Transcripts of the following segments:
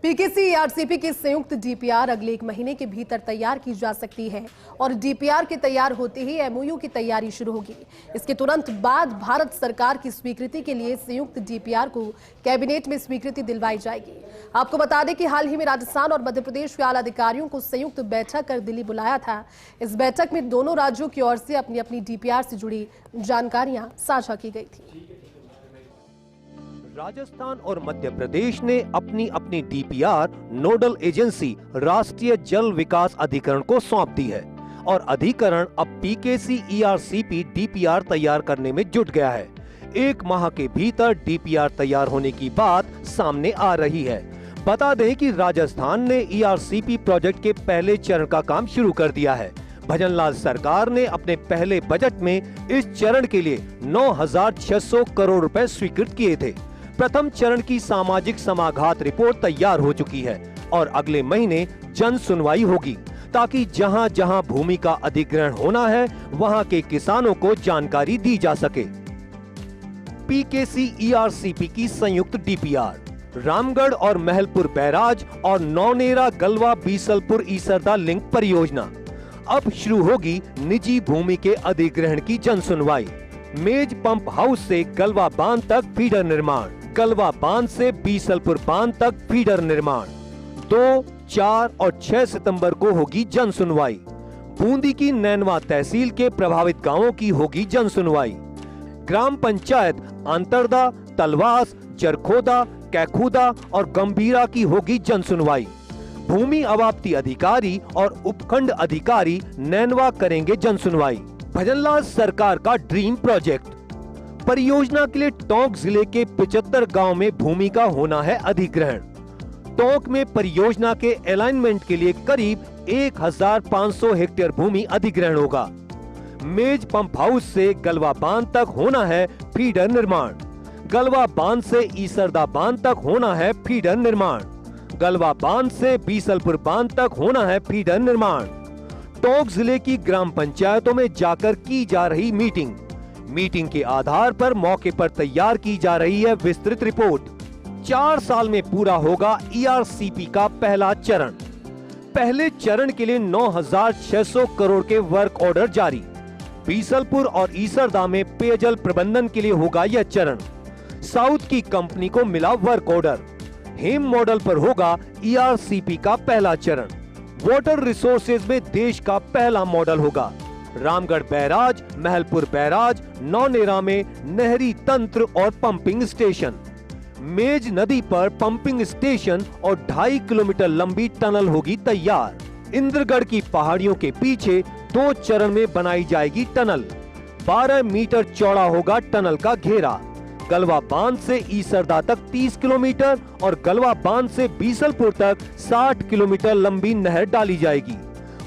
PKC ERCP की संयुक्त DPR अगले 1 महीने के भीतर तैयार की जा सकती है और डीपीआर के तैयार होते ही एमओयू की तैयारी शुरू होगी। इसके तुरंत बाद भारत सरकार की स्वीकृति के लिए संयुक्त डीपीआर को कैबिनेट में स्वीकृति दिलवाई जाएगी। आपको बता दें कि हाल ही में राजस्थान और मध्य प्रदेश के आला अधिकारियों को संयुक्त बैठक कर दिल्ली बुलाया था। इस बैठक में दोनों राज्यों की ओर से अपनी अपनी डीपीआर से जुड़ी जानकारियां साझा की गई थी। राजस्थान और मध्य प्रदेश ने अपनी अपनी डीपीआर नोडल एजेंसी राष्ट्रीय जल विकास अधिकरण को सौंप दी है और अधिकरण अब पीकेसी ईआरसीपी डीपीआर तैयार करने में जुट गया है। 1 माह के भीतर डीपीआर तैयार होने की बात सामने आ रही है। बता दें कि राजस्थान ने ईआरसीपी प्रोजेक्ट के पहले चरण का काम शुरू कर दिया है। भजनलाल सरकार ने अपने पहले बजट में इस चरण के लिए 9,600 करोड़ रुपए स्वीकृत किए थे। प्रथम चरण की सामाजिक समाघात रिपोर्ट तैयार हो चुकी है और अगले महीने जन सुनवाई होगी ताकि जहां जहां भूमि का अधिग्रहण होना है वहां के किसानों को जानकारी दी जा सके। पीकेसी ईआरसीपी की संयुक्त डीपीआर रामगढ़ और महलपुर बैराज और नौनेरा गलवा बीसलपुर ईसरदा लिंक परियोजना। अब शुरू होगी निजी भूमि के अधिग्रहण की जन सुनवाई। मेज पंप हाउस से गलवा बांध तक फीडर निर्माण, गलवा बांध से बीसलपुर बांध तक फीडर निर्माण। 2, 4 और 6 सितंबर को होगी जन सुनवाई। बूंदी की नैनवा तहसील के प्रभावित गांवों की होगी जन सुनवाई। ग्राम पंचायत अंतरदा, तलवास, जरखोदा, कैखुदा और गंभीरा की होगी जन सुनवाई। भूमि अवाप्ति अधिकारी और उपखंड अधिकारी नैनवा करेंगे जन सुनवाई। भजनलाल सरकार का ड्रीम प्रोजेक्ट परियोजना के लिए टोंक जिले के 75 गांव में भूमि का होना है अधिग्रहण। टोंक में परियोजना के अलाइनमेंट के लिए करीब 1,500 हेक्टेयर भूमि अधिग्रहण होगा। मेज पंप हाउस से गलवा बांध तक होना है फीडर निर्माण। गलवा बांध से ईसरदा बांध तक होना है फीडर निर्माण। गलवा बांध से बीसलपुर बांध तक होना है फीडर निर्माण। टोंक जिले की ग्राम पंचायतों में जाकर की जा रही मीटिंग के आधार पर मौके पर तैयार की जा रही है विस्तृत रिपोर्ट। 4 साल में पूरा होगा ईआरसीपी का पहला चरण। पहले चरण के लिए 9,600 करोड़ के वर्क ऑर्डर जारी। बीसलपुर और ईसरदा में पेयजल प्रबंधन के लिए होगा यह चरण। साउथ की कंपनी को मिला वर्क ऑर्डर। हेम मॉडल पर होगा ईआरसीपी का पहला चरण। वाटर रिसोर्सेज में देश का पहला मॉडल होगा। रामगढ़ बैराज, महलपुर बैराज, नौनेरा में नहरी तंत्र और पंपिंग स्टेशन। मेज नदी पर पंपिंग स्टेशन और 2.5 किलोमीटर लंबी टनल होगी तैयार। इंद्रगढ़ की पहाड़ियों के पीछे 2 चरण में बनाई जाएगी टनल। 12 मीटर चौड़ा होगा टनल का घेरा। गलवा बांध से ईसरदा तक 30 किलोमीटर और गलवा बांध से बीसलपुर तक 60 किलोमीटर लंबी नहर डाली जाएगी।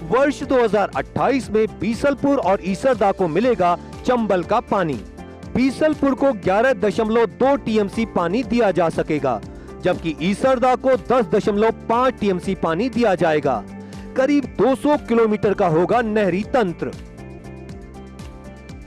वर्ष 2028 में बीसलपुर और ईसरदा को मिलेगा चंबल का पानी। बीसलपुर को 11.2 टीएमसी पानी दिया जा सकेगा, जबकि ईसरदा को 10.5 टीएमसी पानी दिया जाएगा। करीब 200 किलोमीटर का होगा नहरी तंत्र।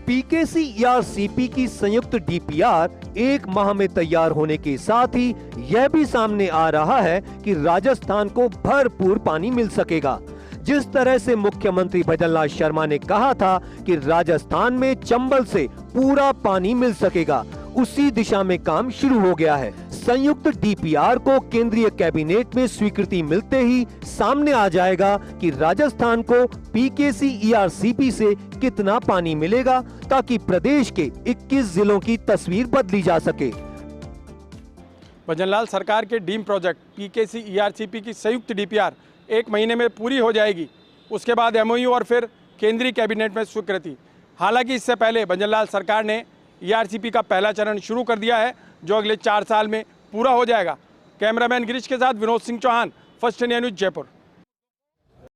पीकेसी ईआरसीपी की संयुक्त डीपीआर 1 माह में तैयार होने के साथ ही यह भी सामने आ रहा है कि राजस्थान को भरपूर पानी मिल सकेगा। जिस तरह से मुख्यमंत्री भजनलाल शर्मा ने कहा था कि राजस्थान में चंबल से पूरा पानी मिल सकेगा, उसी दिशा में काम शुरू हो गया है। संयुक्त डीपीआर को केंद्रीय कैबिनेट में स्वीकृति मिलते ही सामने आ जाएगा कि राजस्थान को पीकेसी ईआरसीपी से कितना पानी मिलेगा ताकि प्रदेश के 21 जिलों की तस्वीर बदली जा सके। भजनलाल सरकार के ड्रीम प्रोजेक्ट पीकेसी ईआरसीपी की संयुक्त डीपीआर 1 महीने में पूरी हो जाएगी। उसके बाद एमओयू और फिर केंद्रीय कैबिनेट में स्वीकृति। हालांकि इससे पहले भजनलाल सरकार ने ईआरसीपी का पहला चरण शुरू कर दिया है, जो अगले 4 साल में पूरा हो जाएगा। कैमरामैन गिरीश के साथ Vinod Singh Chauhan, First India News, Jaipur.